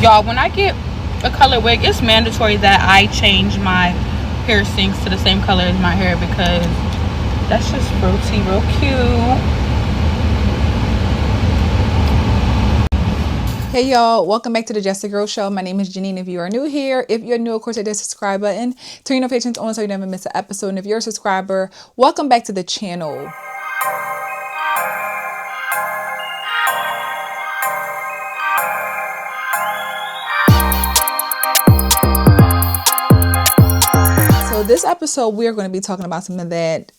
Y'all, when I get a color wig, it's mandatory that I change my piercings to the same color as my hair because that's just real cute. Hey y'all, welcome back to the Just a Girl Show. My name is Janine. If you are new here, if you're new, of course, hit the subscribe button. Turn your notifications on so you never miss an episode. And if you're a subscriber, welcome back to the channel. So this episode, we're going to be talking about something that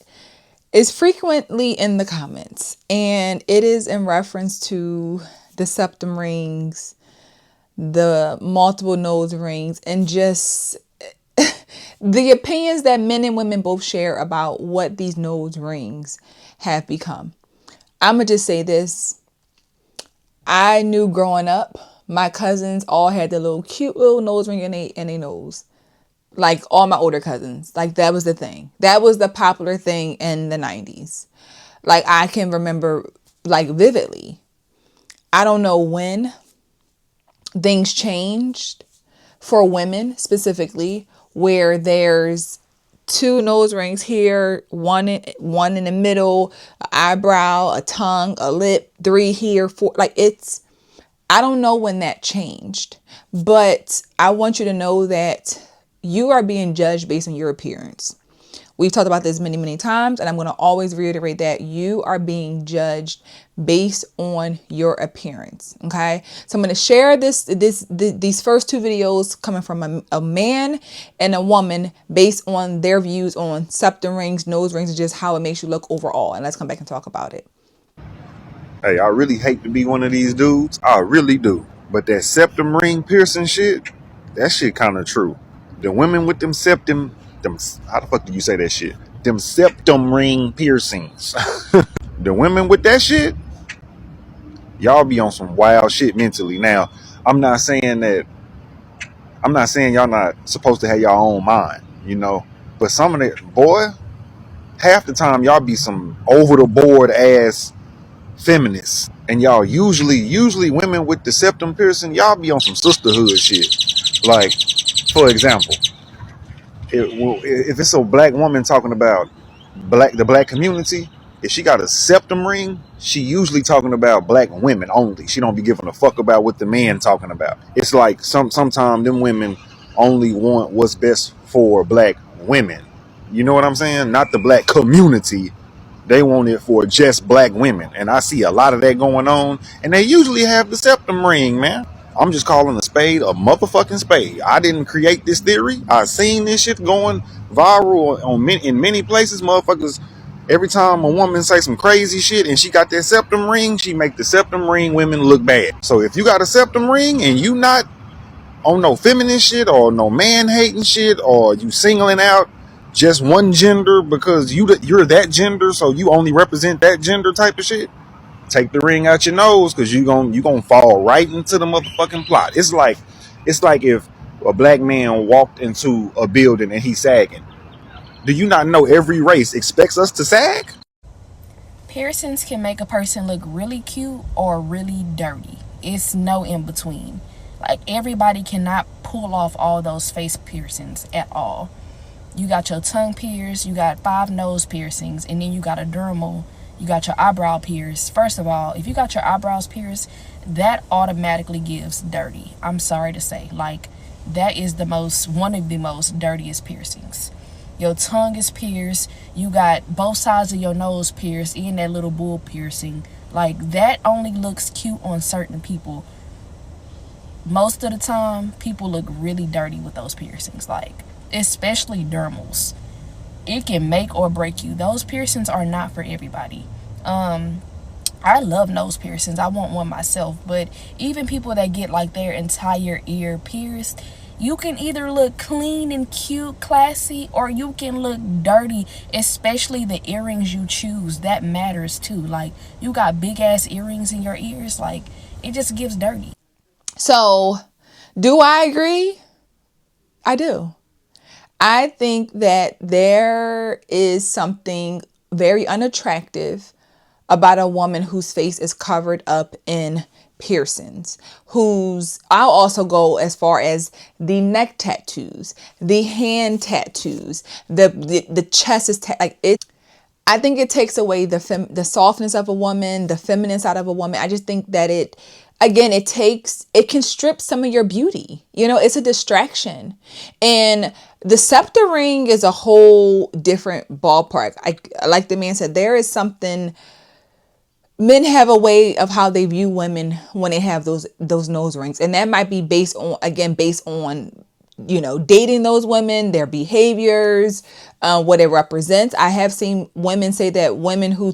is frequently in the comments, and it is in reference to the septum rings, the multiple nose rings, and just the opinions that men and women both share about what these nose rings have become. I'm going to just say this. I knew growing up, my cousins all had the little cute little nose ring in their nose. Like all my older cousins. Like that was the thing. That was the popular thing in the 90s. Like I can remember like vividly. I don't know when things changed for women specifically, where there's two nose rings here, one in the middle, an eyebrow, a tongue, a lip, three here, four. Like I don't know when that changed, but I want you to know that you are being judged based on your appearance. We've talked about this many, many times, and I'm going to always reiterate that you are being judged based on your appearance. Okay, so I'm going to share these first two videos coming from a man and a woman based on their views on septum rings, nose rings, and just how it makes you look overall. And let's come back and talk about it. Hey, I really hate to be one of these dudes. I really do. But that septum ring piercing shit, that shit kind of true. The women with them, how the fuck do you say that shit? Them septum ring piercings. The women with that shit, y'all be on some wild shit mentally. Now, I'm not saying that, I'm not saying y'all not supposed to have your own mind, you know. But some of it, boy, half the time y'all be some over the board ass feminists, and y'all usually women with the septum piercing, y'all be on some sisterhood shit. Like, for example, if it's a black woman talking about the black community, if she got a septum ring, she usually talking about black women only. She don't be giving a fuck about what the man talking about. It's like sometimes them women only want what's best for black women. You know what I'm saying? Not the black community. They want it for just black women. And I see a lot of that going on. And they usually have the septum ring, man. I'm just calling a spade a motherfucking spade. I didn't create this theory. I seen this shit going viral in many places. Motherfuckers, every time a woman say some crazy shit and she got that septum ring, she make the septum ring women look bad. So if you got a septum ring and you not on no feminist shit or no man hating shit, or you singling out just one gender because you're that gender, so you only represent that gender type of shit, take the ring out your nose, because you gonna fall right into the motherfucking plot. It's like if a black man walked into a building and he's sagging. Do you not know every race expects us to sag? Piercings can make a person look really cute or really dirty. It's no in between. Like, everybody cannot pull off all those face piercings at all. You got your tongue pierced, you got 5 nose piercings, and then you got a dermal, you got your eyebrow pierced. First of all, if you got your eyebrows pierced, that automatically gives dirty. I'm sorry to say. Like, that is one of the most dirtiest piercings. Your tongue is pierced, you got both sides of your nose pierced, and that little bull piercing. Like, that only looks cute on certain people. Most of the time, people look really dirty with those piercings, like, especially dermals. It can make or break you. Those piercings are not for everybody. I love nose piercings. I want one myself. But even people that get like their entire ear pierced, you can either look clean and cute, classy, or you can look dirty, especially the earrings you choose. That matters too. Like, you got big ass earrings in your ears, like, it just gives dirty. So, do I agree? I do. I think that there is something very unattractive about a woman whose face is covered up in piercings, whose I'll also go as far as the neck tattoos, the hand tattoos, the chest is like it. I think it takes away the softness of a woman, the feminine side of a woman. I just think that it can strip some of your beauty. It's a distraction. And the scepter ring is a whole different ballpark. Like the man said, there is something. Men have a way of how they view women when they have those nose rings, and that might be based on dating those women, their behaviors, what it represents. I have seen women say that women who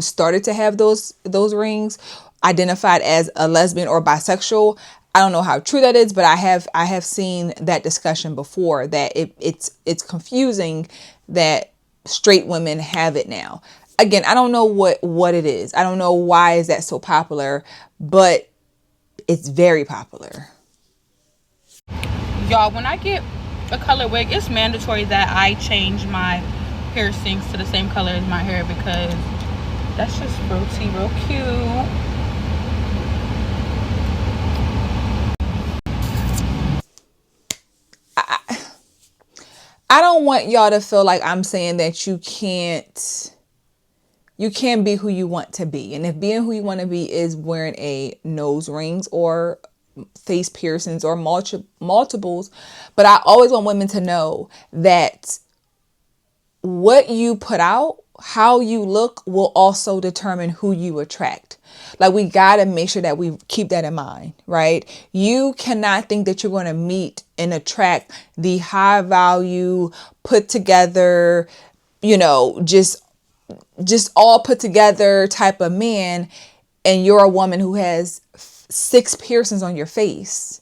started to have those rings identified as a lesbian or bisexual. I don't know how true that is, but I have seen that discussion before, that it's confusing that straight women have it now. Again, I don't know what it is. I don't know why is that so popular, but it's very popular. Y'all, when I get a color wig, it's mandatory that I change my piercings to the same color as my hair, because that's just real cute. I don't want y'all to feel like I'm saying that you can't be who you want to be. And if being who you want to be is wearing a nose rings or face piercings or multiples, but I always want women to know that what you put out, how you look, will also determine who you attract. Like, we got to make sure that we keep that in mind, right? You cannot think that you're going to meet and attract the high value, put together, just all put together type of man, and you're a woman who has 6 piercings on your face.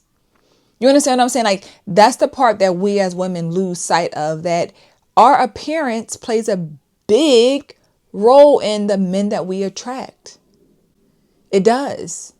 You understand what I'm saying? Like, that's the part that we as women lose sight of, that our appearance plays a big role in the men that we attract. It does.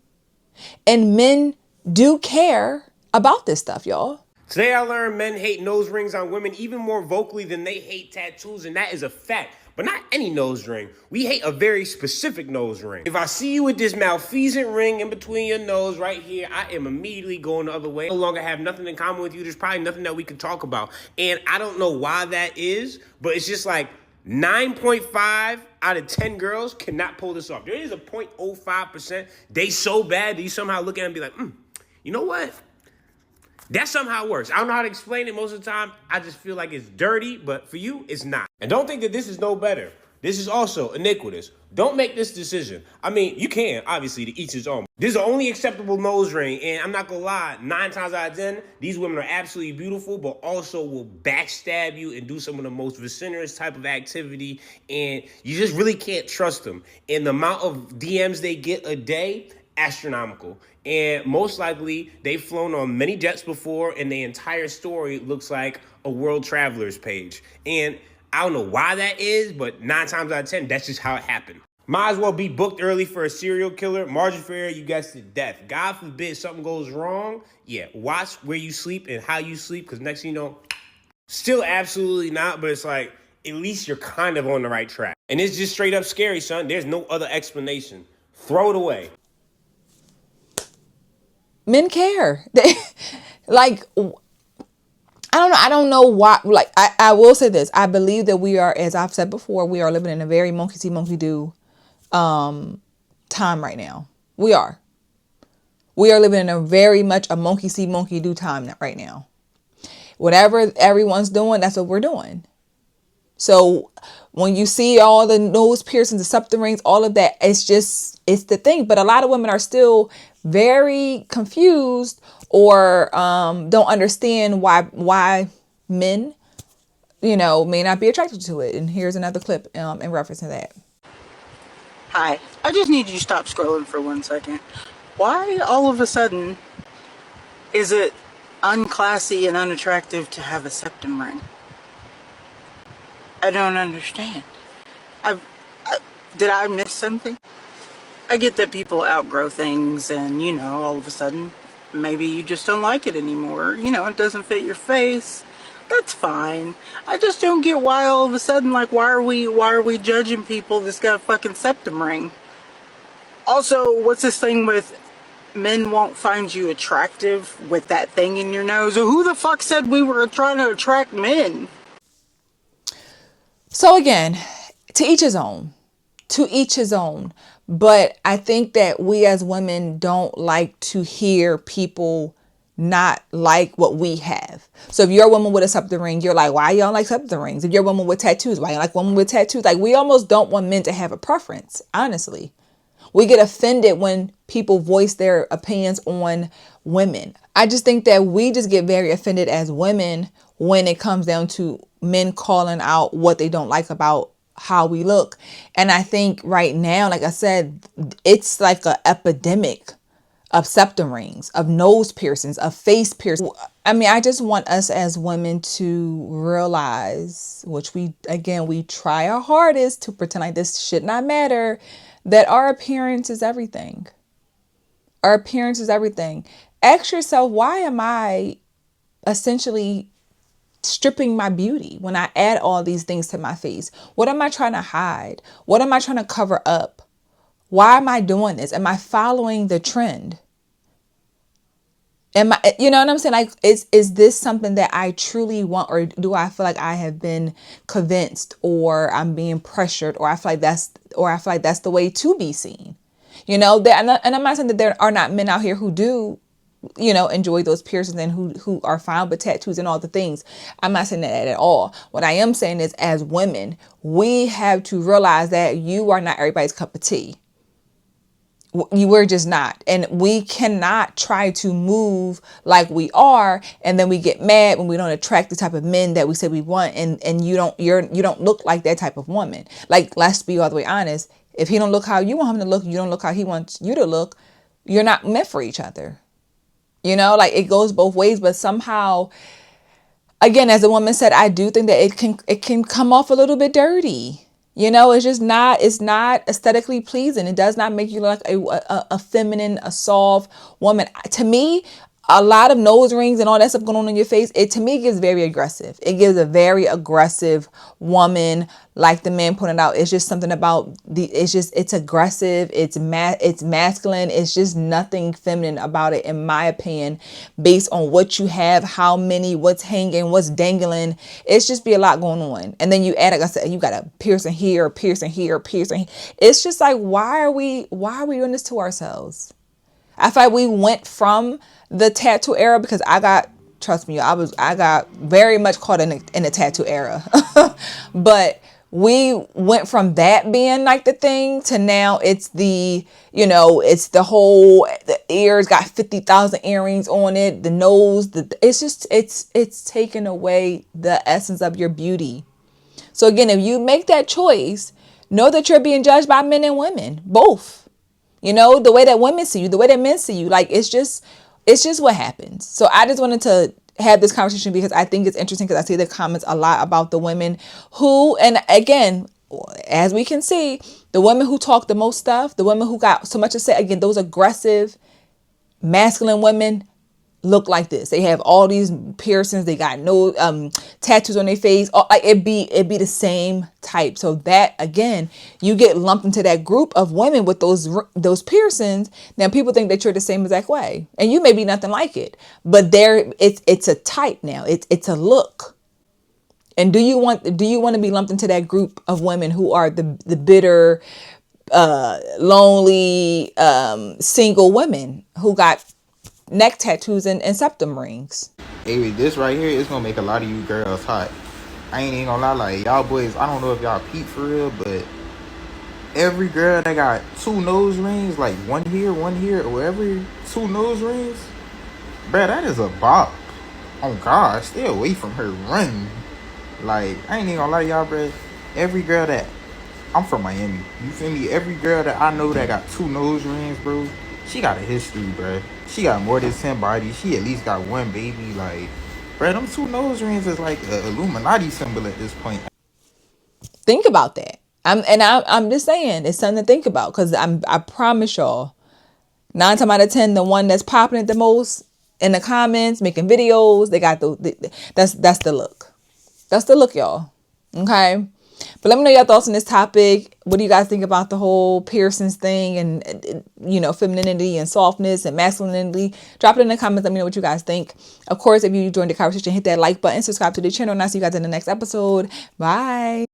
And men do care about this stuff, y'all. Today I learned men hate nose rings on women even more vocally than they hate tattoos, and that is a fact. But not any nose ring. We hate a very specific nose ring. If I see you with this malfeasant ring in between your nose right here, I am immediately going the other way. I no longer have nothing in common with you. There's probably nothing that we can talk about. And I don't know why that is, but it's just like 9.5 out of 10 girls cannot pull this off. There is a 0.05%. They so bad that you somehow look at them and be like, you know what? That somehow works. I don't know how to explain it most of the time. I just feel like it's dirty, but for you, it's not. And don't think that this is no better. This is also iniquitous. Don't make this decision. I mean, you can, obviously, to each his own. This is the only acceptable nose ring, and I'm not gonna lie, 9 times out of 10, these women are absolutely beautiful, but also will backstab you and do some of the most vociferous type of activity, and you just really can't trust them. And the amount of DMs they get a day, astronomical. And most likely they've flown on many jets before, and the entire story looks like a world traveler's page. And I don't know why that is, but 9 times out of 10, that's just how it happened. Might as well be booked early for a serial killer. Margin for error, you guessed it, death. God forbid something goes wrong. Yeah, watch where you sleep and how you sleep, because next thing you know, still absolutely not, but it's like, at least you're kind of on the right track. And it's just straight up scary, son. There's no other explanation. Throw it away. Men care. Like, I don't know why. Like, I will say this. I believe that we are, as I've said before, we are living in a very monkey see, monkey do time right now. We are living in a very much a monkey see, monkey do time right now. Whatever everyone's doing, that's what we're doing. So when you see all the nose piercings, the septum rings, all of that, it's the thing. But a lot of women are still very confused or don't understand why men, may not be attracted to it. And here's another clip in reference to that. Hi, I just need you to stop scrolling for 1 second. Why all of a sudden is it unclassy and unattractive to have a septum ring? I don't understand. Did I miss something? I get that people outgrow things and, all of a sudden, maybe you just don't like it anymore. It doesn't fit your face. That's fine. I just don't get why all of a sudden, like, why are we judging people that's got a fucking septum ring? Also, what's this thing with men won't find you attractive with that thing in your nose. Or who the fuck said we were trying to attract men? So again, to each his own. To each his own. But I think that we as women don't like to hear people not like what we have. So if you're a woman with a septum ring, you're like, why y'all like septum rings? If you're a woman with tattoos, why you like women with tattoos? Like, we almost don't want men to have a preference, honestly. We get offended when people voice their opinions on women. I just think that we just get very offended as women when it comes down to men calling out what they don't like about how we look. And I think right now, like I said, it's like an epidemic of septum rings, of nose piercings, of face piercings. I mean, I just want us as women to realize, which we try our hardest to pretend like this should not matter, that our appearance is everything. Our appearance is everything. Ask yourself, why am I essentially stripping my beauty when I add all these things to my face? What am I trying to hide? What am I trying to cover up? Why am I doing this? Am I following the trend? Am I, you know what I'm saying? Like, is this something that I truly want, or do I feel like I have been convinced, or I'm being pressured, or I feel like that's the way to be seen? You know, and I'm not saying that there are not men out here who do, you know, enjoy those piercings and who are fine with tattoos and all the things. I'm not saying that at all. What I am saying is, as women, we have to realize that you are not everybody's cup of tea. You were just not. And we cannot try to move like we are, and then we get mad when we don't attract the type of men that we say we want, and you don't look like that type of woman. Like, let's be all the way honest. If he don't look how you want him to look, you don't look how he wants you to look, you're not meant for each other. You know, like, it goes both ways. But somehow, again, as the woman said, I do think that it can come off a little bit dirty. You know, it's not aesthetically pleasing. It does not make you look like a feminine, a soft woman. To me, a lot of nose rings and all that stuff going on in your face, it to me gives very aggressive. It gives a very aggressive woman, like the man pointed out. It's just something about it's aggressive. It's masculine. It's just nothing feminine about it, in my opinion, based on what you have, how many, what's hanging, what's dangling. It's just be a lot going on. And then you add, like I said, you got a piercing here, piercing here, piercing. It's just like, why are we doing this to ourselves? I feel like we went from the tattoo era, because trust me, I got very much caught in the tattoo era. But we went from that being like the thing to now it's the ears got 50,000 earrings on it, the nose, it's taken away the essence of your beauty. So again, if you make that choice, know that you're being judged by men and women, both. You know, the way that women see you, the way that men see you, like, it's just what happens. So I just wanted to have this conversation because I think it's interesting, because I see the comments a lot about the women who, and again, as we can see, the women who talk the most stuff, the women who got so much to say, again, those aggressive, masculine women look like this. They have all these piercings. They got no tattoos on their face. Like, it'd be the same type. So that, again, you get lumped into that group of women with those piercings. Now people think that you're the same exact way, and you may be nothing like it. But it's a type now. It's a look. And do you want to be lumped into that group of women who are the bitter, lonely, single women who got neck tattoos and septum rings? Hey, this right here is gonna make a lot of you girls hot. I ain't even gonna lie, like, y'all boys, I don't know if y'all peep for real, but every girl that got two nose rings, like one here, or wherever, two nose rings, bruh, that is a bop. Oh God, stay away from her, run. Like, I ain't even gonna lie to y'all, bruh. Every girl that, I'm from Miami, you feel me? Every girl that I know that got two nose rings, bro, she got a history, bruh. She got more than 10 bodies. She at least got one baby. Like, bruh, them two nose rings is like an Illuminati symbol at this point. Think about that. I'm just saying, it's something to think about, because I promise y'all, 9 times out of 10, the one that's popping it the most in the comments, making videos, they got that's the look. That's the look, y'all. Okay. But let me know your thoughts on this topic. What do you guys think about the whole piercings thing and, you know, femininity and softness and masculinity? Drop it in the comments. Let me know what you guys think. Of course, if you joined the conversation, hit that like button, subscribe to the channel, and I'll see you guys in the next episode. Bye.